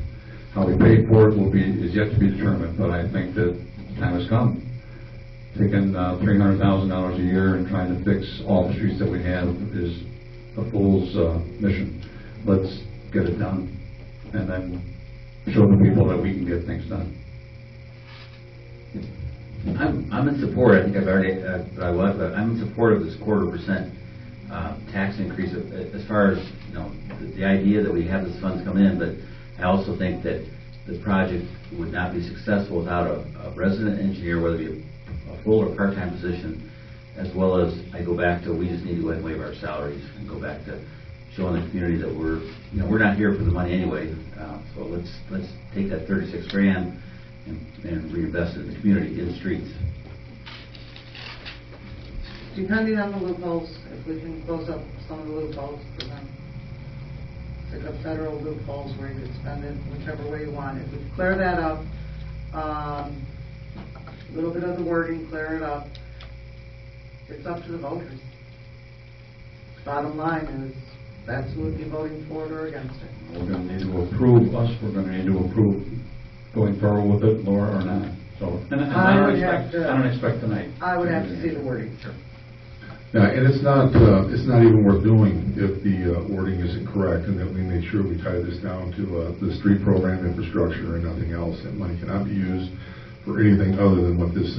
How we pay for it is yet to be determined, but I think that time has come. Taking $300,000 a year and trying to fix all the streets that we have is a fool's mission. Let's get it done, and then show the people that we can get things done. I'm in support. I think I've already, I'm in support of this 1/4% tax increase as far as, the idea that we have these funds come in, but I also think that the project would not be successful without a resident engineer, whether it be a full or part-time position, as well as I go back to, we just need to go ahead and waive our salaries and go back to showing the community that we're not here for the money anyway. So let's take that 36 grand and reinvest it in the community, in the streets. Depending on the loopholes, if we can close up some of the loopholes for them. Like the federal loopholes where you could spend it whichever way you want. If we clear that up, a little bit of the wording, clear it up, it's up to the voters. Bottom line is, that's who would be voting for it or against it. We're going to need to approve we're going to need to approve going forward with it, Laura, or not. So, and I don't expect tonight. I would have to see the wording. Sure. Yeah, and it's not even worth doing if the wording isn't correct, and that we make sure we tie this down to the street program infrastructure and nothing else. That money cannot be used for anything other than what this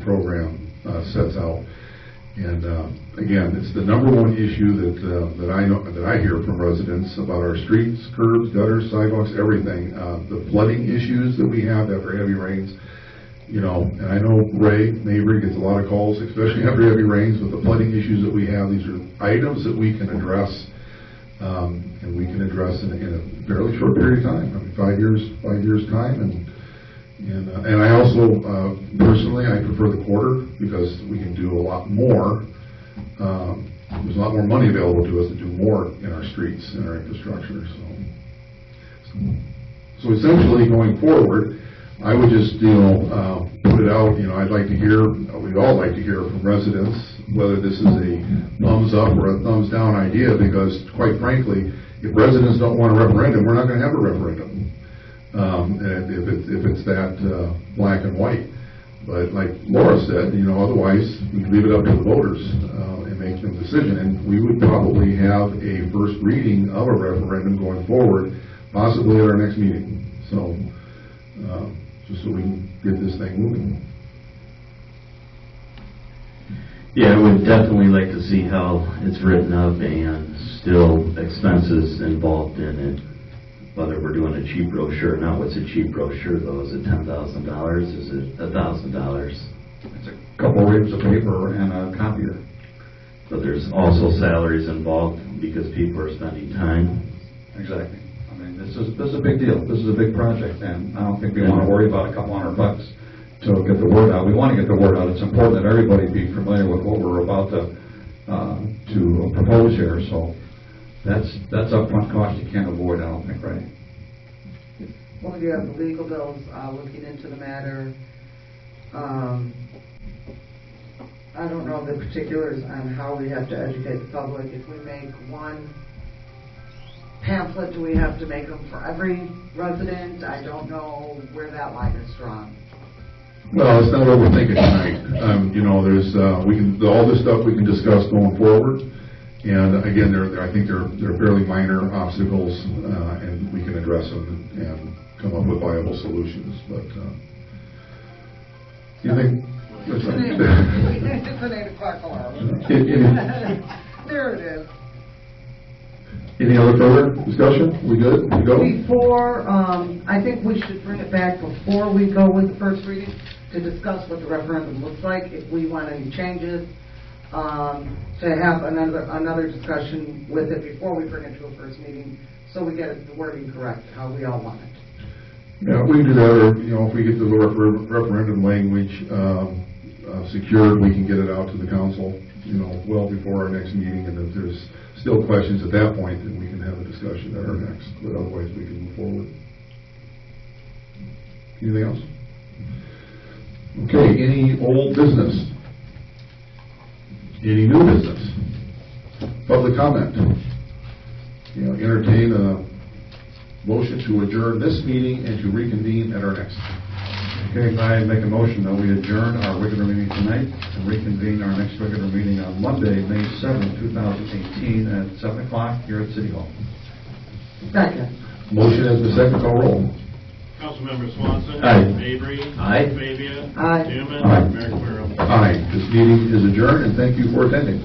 program sets out. And again, it's the number one issue that I hear from residents about our streets, curbs, gutters, sidewalks, everything. The flooding issues that we have after heavy rains. And I know Ray Mabry gets a lot of calls, especially after heavy rains, with the flooding issues that we have. These are items that we can address, and we can address in a fairly short period of time. I mean, 5 years time, and I also personally I prefer the quarter because we can do a lot more. There's a lot more money available to us to do more in our streets and our infrastructure. So essentially, going forward, I would just, put it out, I'd like to hear, we'd all like to hear from residents, whether this is a thumbs up or a thumbs down idea, because quite frankly, if residents don't want a referendum, we're not going to have a referendum. If it's that black and white. But like Laura said, otherwise we leave it up to the voters and make the decision. And we would probably have a first reading of a referendum going forward, possibly at our next meeting. So, just so we can get this thing moving. Yeah, I would definitely like to see how it's written up and still expenses involved in it. Whether we're doing a cheap brochure. Now, what's a cheap brochure though? Is it $10,000? Is it $1,000? It's a couple reams of paper and a copier. But there's also salaries involved because people are spending time. Exactly. This is a big deal. This is a big project, and I don't think we want to worry about a couple $100 to get the word out. We want to get the word out. It's important that everybody be familiar with what we're about to propose here. So that's upfront cost you can't avoid, I don't think, right? Well, you have the legal bills looking into the matter. I don't know the particulars on how we have to educate the public. If we make one pamphlet, do we have to make them for every resident? I don't know where that line is drawn. Well, it's not overthinking tonight. There's all this stuff we can discuss going forward, and again, I think they're fairly minor obstacles, and we can address them and come up with viable solutions. But you think? It's an 8 o'clock alarm. There it is. Any other further discussion? We good? We go? Before, I think we should bring it back before we go with the first reading to discuss what the referendum looks like, if we want any changes, to have another discussion with it before we bring it to a first meeting, so we get the wording correct, how we all want it. Yeah, we can do that, or, if we get the referendum language secured, we can get it out to the council, well before our next meeting, and if there's still questions at that point, then we can have a discussion at our next, but otherwise we can move forward. Anything else? Okay, any old business? Any new business? Public comment? Entertain a motion to adjourn this meeting and to reconvene at our next. Okay, I make a motion that we adjourn our regular meeting tonight and reconvene our next regular meeting on Monday, May 7, 2018 at 7 o'clock here at City Hall. Second. Motion has been second. Call roll. Councilmember Swanson. Aye. Mabry. Aye. Fabia. Aye. Newman. Aye. Mayor Querem. Aye. This meeting is adjourned, and thank you for attending.